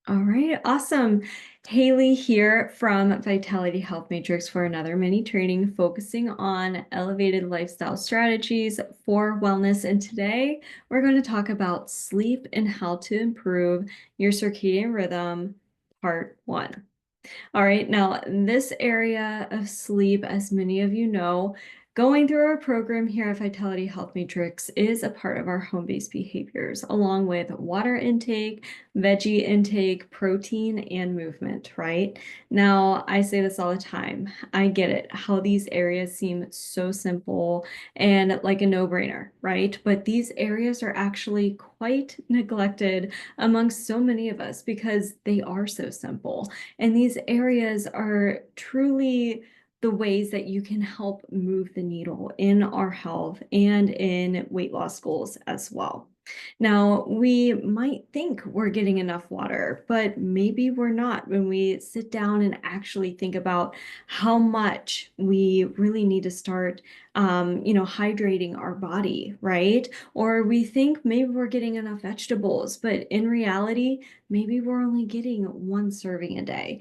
All right, awesome. Haley here from Vitality Health Matrix for another mini training focusing on elevated lifestyle strategies for wellness. And today we're going to talk about sleep and how to improve your circadian rhythm, part one. All right, now this area of sleep, as many of you know, going through our program here at Vitality Health Matrix is a part of our home-based behaviors, along with water intake, veggie intake, protein, and movement, right? Now, I say this all the time. I get it, how these areas seem so simple and like a no-brainer, right? But these areas are actually quite neglected amongst so many of us because they are so simple. And these areas are truly the ways that you can help move the needle in our health and in weight loss goals as well. Now, we might think we're getting enough water, but maybe we're not when we sit down and actually think about how much we really need to start, hydrating our body, right? Or we think maybe we're getting enough vegetables, but in reality, maybe we're only getting one serving a day.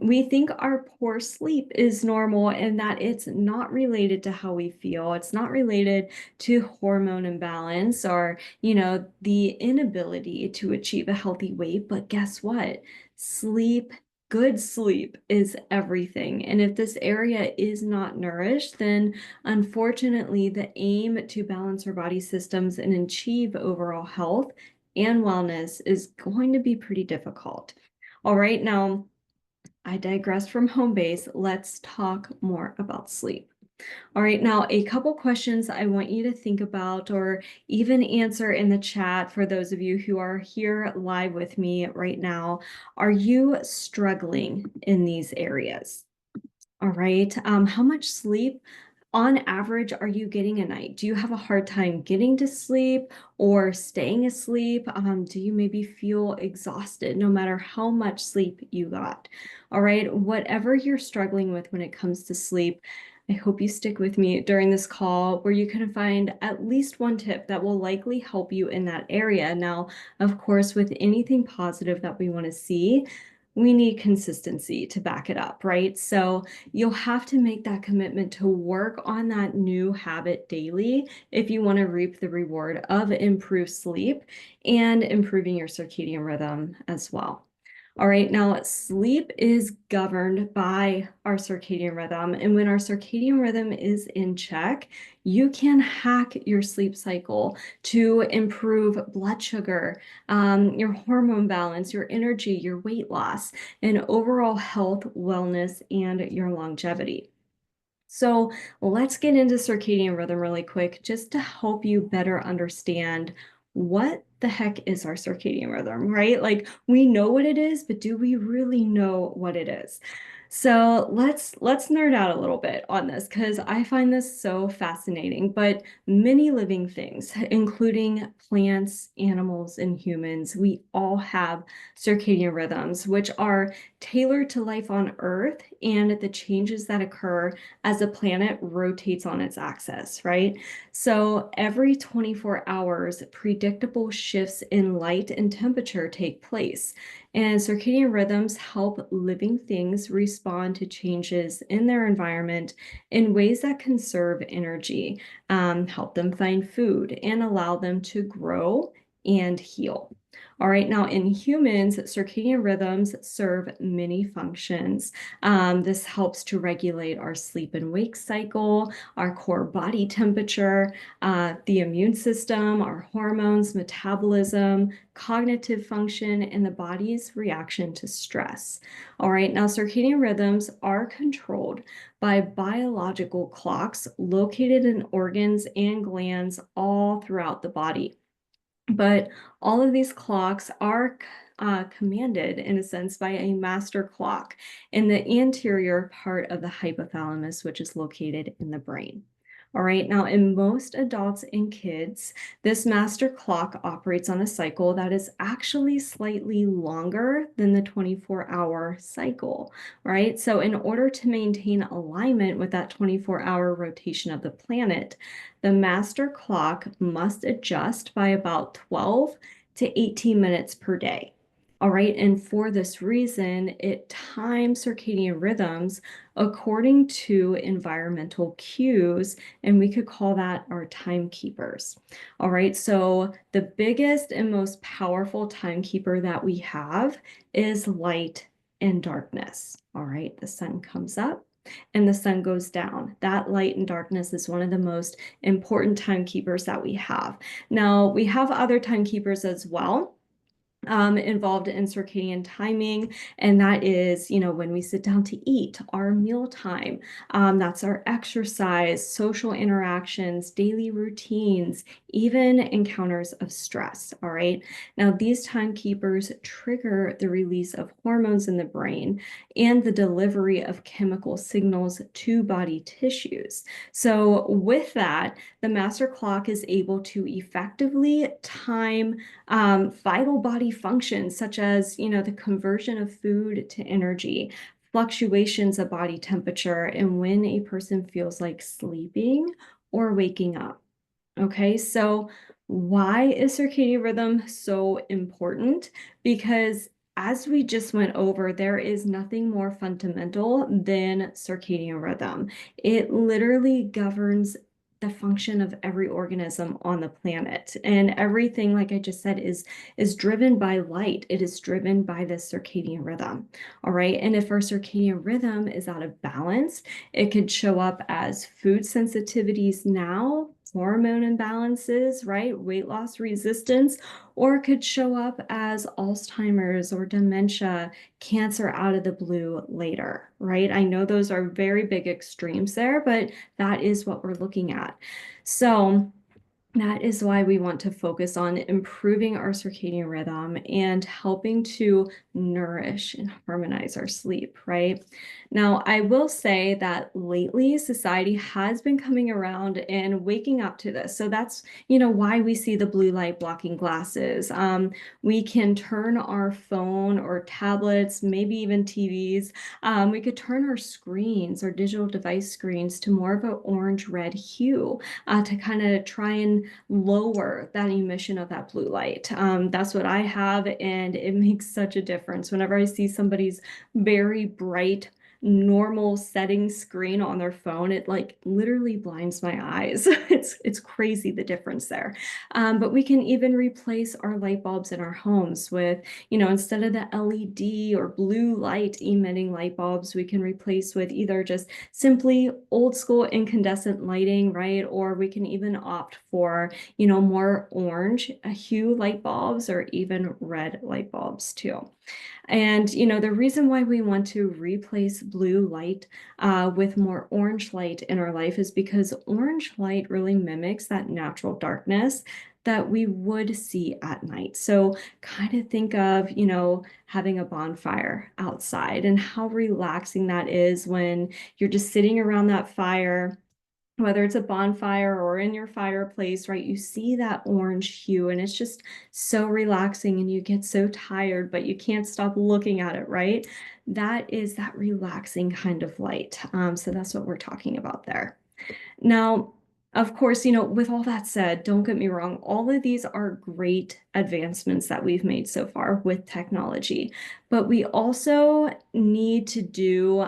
We think our poor sleep is normal and that it's not related to how we feel. It's not related to hormone imbalance or, the inability to achieve a healthy weight. But guess what? Sleep, good sleep is everything. And if this area is not nourished, then unfortunately, the aim to balance our body systems and achieve overall health and wellness is going to be pretty difficult. All right, now I digress from home base. Let's talk more about sleep. All right, now a couple questions I want you to think about or even answer in the chat for those of you who are here live with me right now. Are you struggling in these areas? All right. How much sleep on average are you getting a night? Do you have a hard time getting to sleep or staying asleep? Do you maybe feel exhausted no matter how much sleep you got? All right. Whatever you're struggling with when it comes to sleep, I hope you stick with me during this call where you can find at least one tip that will likely help you in that area. Now, of course, with anything positive that we want to see, we need consistency to back it up, right? So you'll have to make that commitment to work on that new habit daily if you want to reap the reward of improved sleep and improving your circadian rhythm as well. All right, now sleep is governed by our circadian rhythm. And when our circadian rhythm is in check, you can hack your sleep cycle to improve blood sugar, your hormone balance, your energy, your weight loss, and overall health, wellness, and your longevity. So let's get into circadian rhythm really quick, just to help you better understand what the heck is our circadian rhythm, right? Like we know what it is, but do we really know what it is? So let's nerd out a little bit on this because I find this so fascinating. But many living things, including plants, animals, and humans, we all have circadian rhythms, which are tailored to life on Earth and the changes that occur as the planet rotates on its axis, right? So every 24 hours, predictable shifts in light and temperature take place. And circadian rhythms help living things respond to changes in their environment in ways that conserve energy, help them find food, and allow them to grow and heal. All right, now in humans, circadian rhythms serve many functions. This helps to regulate our sleep and wake cycle, our core body temperature, the immune system, our hormones, metabolism, cognitive function, and the body's reaction to stress. All right, now circadian rhythms are controlled by biological clocks located in organs and glands all throughout the body. But all of these clocks are commanded, in a sense, by a master clock in the anterior part of the hypothalamus, which is located in the brain. All right, now in most adults and kids, this master clock operates on a cycle that is actually slightly longer than the 24-hour cycle, right? So in order to maintain alignment with that 24-hour rotation of the planet, the master clock must adjust by about 12 to 18 minutes per day. All right, and for this reason, it times circadian rhythms according to environmental cues, and we could call that our timekeepers. All right, so the biggest and most powerful timekeeper that we have is light and darkness. All right, the sun comes up and the sun goes down. That light and darkness is one of the most important timekeepers that we have. Now, we have other timekeepers as well involved in circadian timing. And that is, when we sit down to eat, our meal time. That's our exercise, social interactions, daily routines, even encounters of stress. All right. Now, these timekeepers trigger the release of hormones in the brain and the delivery of chemical signals to body tissues. So, with that, the master clock is able to effectively time vital body functions such as, the conversion of food to energy, fluctuations of body temperature, and when a person feels like sleeping or waking up. Okay, so why is circadian rhythm so important? Because as we just went over, there is nothing more fundamental than circadian rhythm. It literally governs the function of every organism on the planet. And everything, like I just said, is driven by light. It is driven by the circadian rhythm. All right. And if our circadian rhythm is out of balance, it could show up as food sensitivities now, hormone imbalances, right? Weight loss resistance, or it could show up as Alzheimer's or dementia, cancer out of the blue later, right? I know those are very big extremes there, but that is what we're looking at. So, that is why we want to focus on improving our circadian rhythm and helping to nourish and harmonize our sleep, right? Now, I will say that lately society has been coming around and waking up to this. So that's, why we see the blue light blocking glasses. We can turn our phone or tablets, maybe even TVs. We could turn our screens or digital device screens to more of an orange-red hue to kind of try and lower that emission of that blue light. That's what I have, and it makes such a difference. Whenever I see somebody's very bright, normal setting screen on their phone, it like literally blinds my eyes. It's crazy the difference there. But we can even replace our light bulbs in our homes with, instead of the LED or blue light emitting light bulbs, we can replace with either just simply old school incandescent lighting, right? Or we can even opt for, more orange hue light bulbs or even red light bulbs too. And, the reason why we want to replace blue light with more orange light in our life is because orange light really mimics that natural darkness that we would see at night. So kind of think of, having a bonfire outside and how relaxing that is when you're just sitting around that fire, whether it's a bonfire or in your fireplace, right? You see that orange hue and it's just so relaxing and you get so tired, but you can't stop looking at it, right? That is that relaxing kind of light. So that's what we're talking about there. Now, of course, with all that said, don't get me wrong, all of these are great advancements that we've made so far with technology. But we also need to do,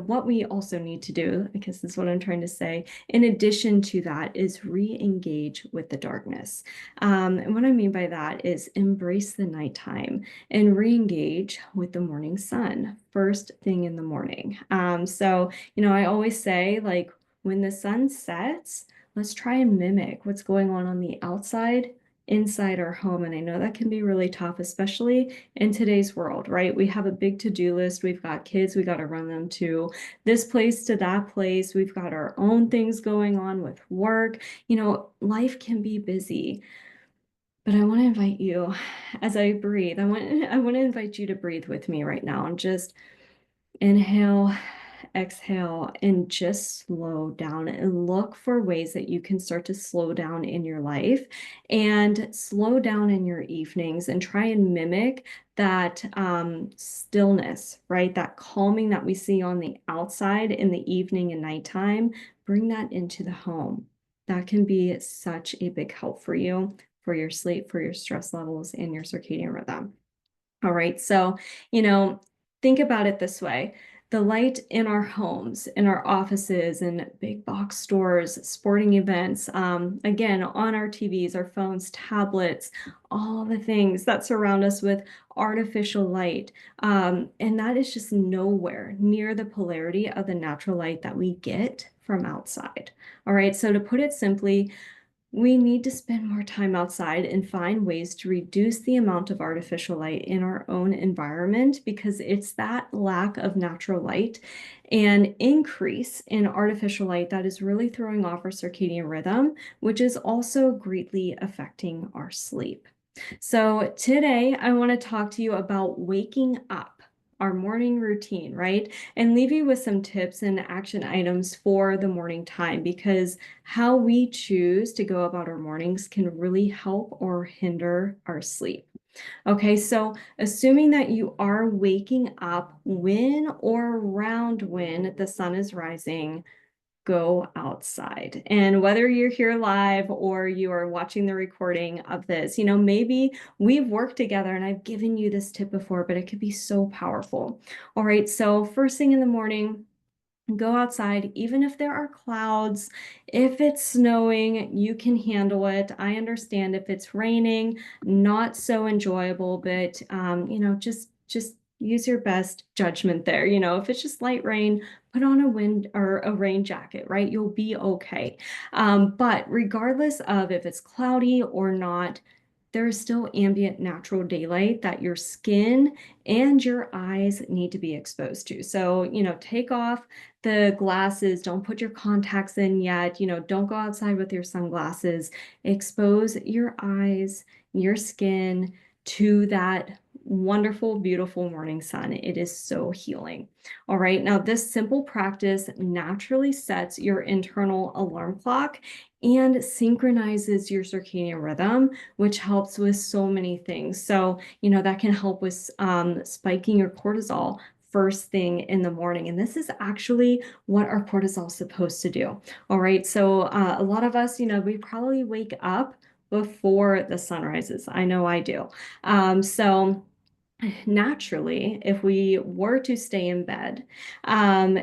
what we also need to do, I guess is what I'm trying to say, in addition to that, is re-engage with the darkness. And what I mean by that is embrace the nighttime and re-engage with the morning sun first thing in the morning. So, I always say, like, when the sun sets, let's try and mimic what's going on the outside, inside our home. And I know that can be really tough, especially in today's world, right? We have a big to-do list. We've got kids, we got to run them to this place, to that place. We've got our own things going on with work. Life can be busy. But I want to invite you, as I breathe, I want to invite you to breathe with me right now and just inhale, exhale, and just slow down and look for ways that you can start to slow down in your life and slow down in your evenings and try and mimic that stillness, right? That calming that we see on the outside in the evening and nighttime, bring that into the home. That can be such a big help for you, for your sleep, for your stress levels, and your circadian rhythm. All right, so, you know, think about it this way. The light in our homes, in our offices, in big box stores, sporting events, again, on our TVs, our phones, tablets, all the things that surround us with artificial light. And that is just nowhere near the polarity of the natural light that we get from outside. All right, so to put it simply, we need to spend more time outside and find ways to reduce the amount of artificial light in our own environment, because it's that lack of natural light and increase in artificial light that is really throwing off our circadian rhythm, which is also greatly affecting our sleep. So today I want to talk to you about waking up, our morning routine, right? And leave you with some tips and action items for the morning time, because how we choose to go about our mornings can really help or hinder our sleep. Okay, so assuming that you are waking up when or around when the sun is rising, go outside. And whether you're here live or you are watching the recording of this, maybe we've worked together and I've given you this tip before, but it could be so powerful. All right, so first thing in the morning, go outside, even if there are clouds. If it's snowing, you can handle it. I understand if it's raining, not so enjoyable, but just use your best judgment there. If it's just light rain, put on a wind or a rain jacket, right? You'll be okay. But regardless of if it's cloudy or not, there is still ambient natural daylight that your skin and your eyes need to be exposed to. So, take off the glasses, don't put your contacts in yet, don't go outside with your sunglasses. Expose your eyes, your skin to that wonderful, beautiful morning sun. It is so healing. All right, now this simple practice naturally sets your internal alarm clock and synchronizes your circadian rhythm, which helps with so many things. So, that can help with spiking your cortisol first thing in the morning. And this is actually what our cortisol is supposed to do. All right. So a lot of us, we probably wake up before the sun rises. I know I do. So naturally, if we were to stay in bed and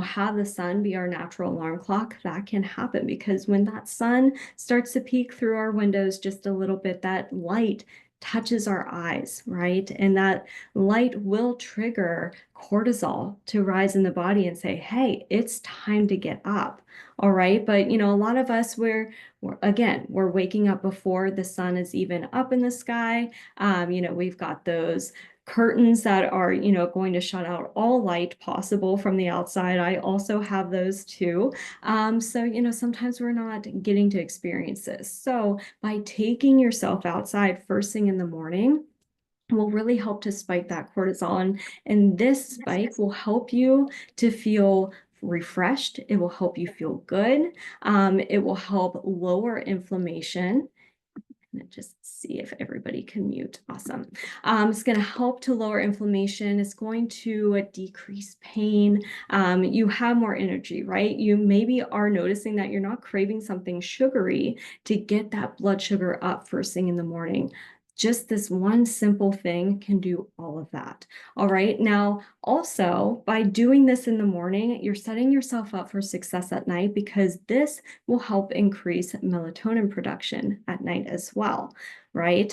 have the sun be our natural alarm clock, that can happen, because when that sun starts to peek through our windows just a little bit, that light touches our eyes, right? And that light will trigger cortisol to rise in the body and say, hey, it's time to get up. All right. But a lot of us, we're waking up before the sun is even up in the sky. We've got those curtains that are, going to shut out all light possible from the outside. I also have those too. So, sometimes we're not getting to experience this. So by taking yourself outside first thing in the morning, will really help to spike that cortisol. And this spike will help you to feel refreshed. It will help you feel good. It will help lower inflammation. Just see if everybody can mute. Awesome. It's going to help to lower inflammation. It's going to decrease pain. You have more energy, right? You maybe are noticing that you're not craving something sugary to get that blood sugar up first thing in the morning. Just this one simple thing can do all of that. All right. Now, also, by doing this in the morning, you're setting yourself up for success at night, because this will help increase melatonin production at night as well, right?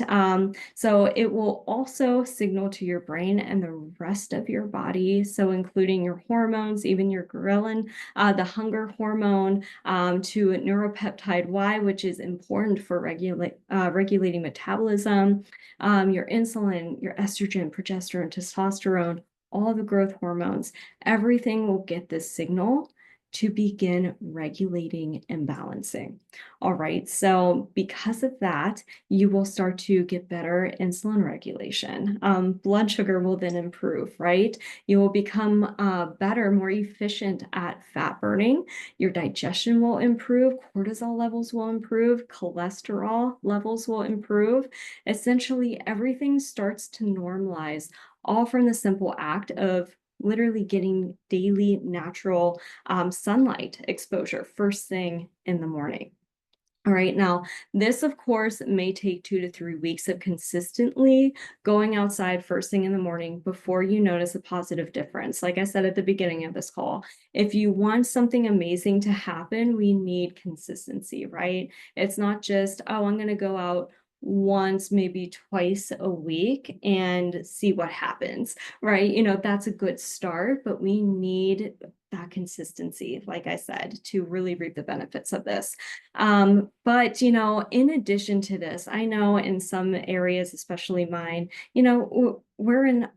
So it will also signal to your brain and the rest of your body, so including your hormones, even your ghrelin, the hunger hormone, to neuropeptide Y, which is important for regulating metabolism, your insulin, your estrogen, progesterone, testosterone, all the growth hormones. Everything will get this signal to begin regulating and balancing. All right, so because of that, you will start to get better insulin regulation. Blood sugar will then improve, right? You will become better, more efficient at fat burning. Your digestion will improve, cortisol levels will improve, cholesterol levels will improve. Essentially, everything starts to normalize, all from the simple act of literally getting daily natural sunlight exposure first thing in the morning. All right, now this, of course, may take 2 to 3 weeks of consistently going outside first thing in the morning before you notice a positive difference. Like I said at the beginning of this call, if you want something amazing to happen, we need consistency, right? It's not just, oh, I'm going to go out once, maybe twice a week and see what happens, right? That's a good start, but we need that consistency, like I said, to really reap the benefits of this. But in addition to this, I know in some areas, especially mine, we're in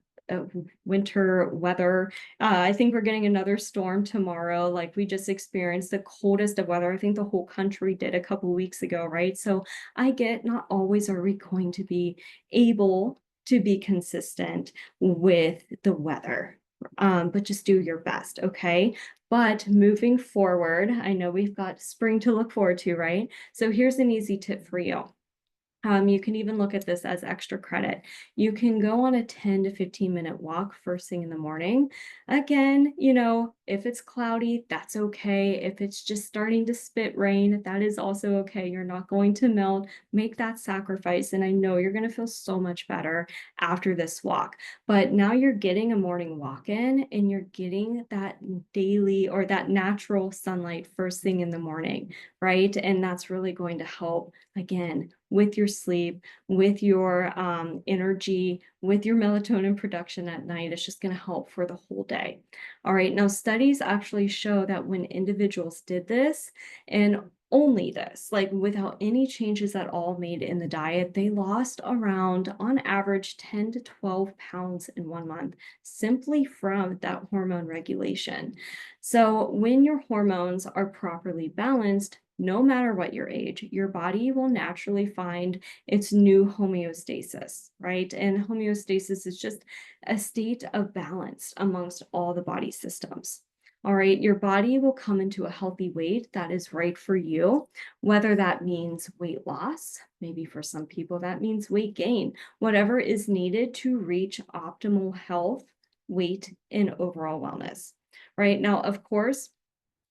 winter weather. I think we're getting another storm tomorrow. Like we just experienced the coldest of weather. I think the whole country did a couple weeks ago, right? So I get not always are we going to be able to be consistent with the weather. But just do your best, okay? But moving forward, I know we've got spring to look forward to, right? So here's an easy tip for you. You can even look at this as extra credit. You can go on a 10 to 15-minute walk first thing in the morning. Again, if it's cloudy, that's okay. If it's just starting to spit rain, that is also okay. You're not going to melt. Make that sacrifice. And I know you're going to feel so much better after this walk. But now you're getting a morning walk in and you're getting that daily or that natural sunlight first thing in the morning, right? And that's really going to help, again, with your sleep, with your energy, with your melatonin production at night. It's just going to help for the whole day. All right. Now, studies actually show that when individuals did this and only this, like without any changes at all made in the diet, they lost around, on average, 10 to 12 pounds in 1 month simply from that hormone regulation. So when your hormones are properly balanced, no matter what your age, your body will naturally find its new homeostasis, right? And homeostasis is just a state of balance amongst all the body systems. All right, your body will come into a healthy weight that is right for you, whether that means weight loss, maybe for some people that means weight gain, whatever is needed to reach optimal health, weight, and overall wellness. Right now, of course,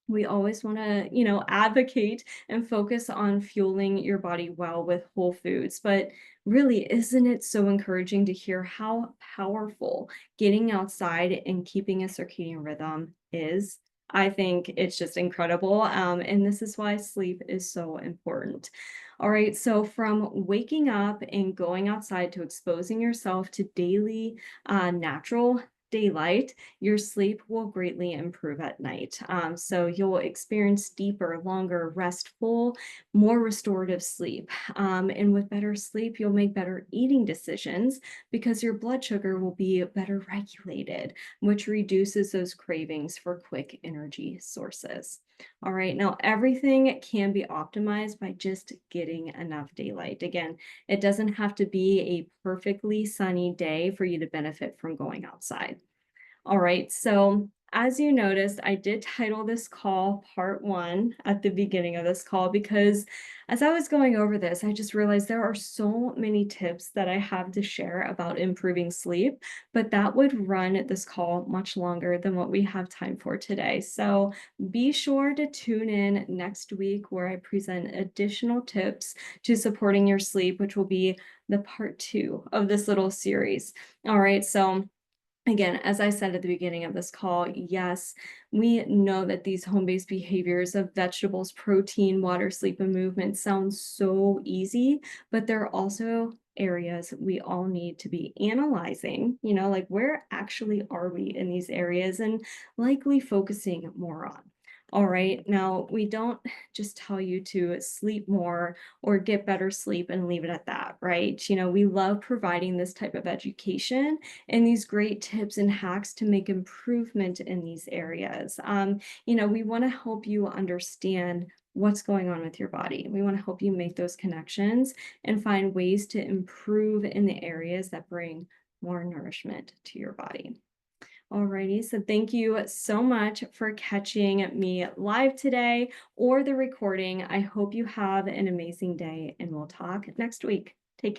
we always want to, advocate and focus on fueling your body well with whole foods. But really, isn't it so encouraging to hear how powerful getting outside and keeping a circadian rhythm is? I think it's just incredible. And this is why sleep is so important. All right. So, from waking up and going outside to exposing yourself to daily natural daylight, your sleep will greatly improve at night. So you'll experience deeper, longer, restful, more restorative sleep. And with better sleep, you'll make better eating decisions because your blood sugar will be better regulated, which reduces those cravings for quick energy sources. All right, now everything can be optimized by just getting enough daylight. Again, it doesn't have to be a perfectly sunny day for you to benefit from going outside. All right, so as you noticed, I did title this call Part 1 at the beginning of this call because as I was going over this, I just realized there are so many tips that I have to share about improving sleep, but that would run this call much longer than what we have time for today. So be sure to tune in next week where I present additional tips to supporting your sleep, which will be the Part 2 of this little series. All right, so again, as I said at the beginning of this call, yes, we know that these home-based behaviors of vegetables, protein, water, sleep, and movement sound so easy, but there are also areas we all need to be analyzing, like where actually are we in these areas and likely focusing more on. All right, now we don't just tell you to sleep more or get better sleep and leave it at that, right? We love providing this type of education and these great tips and hacks to make improvement in these areas. We want to help you understand what's going on with your body. We want to help you make those connections and find ways to improve in the areas that bring more nourishment to your body. Alrighty, so thank you so much for catching me live today or the recording. I hope you have an amazing day and we'll talk next week. Take care.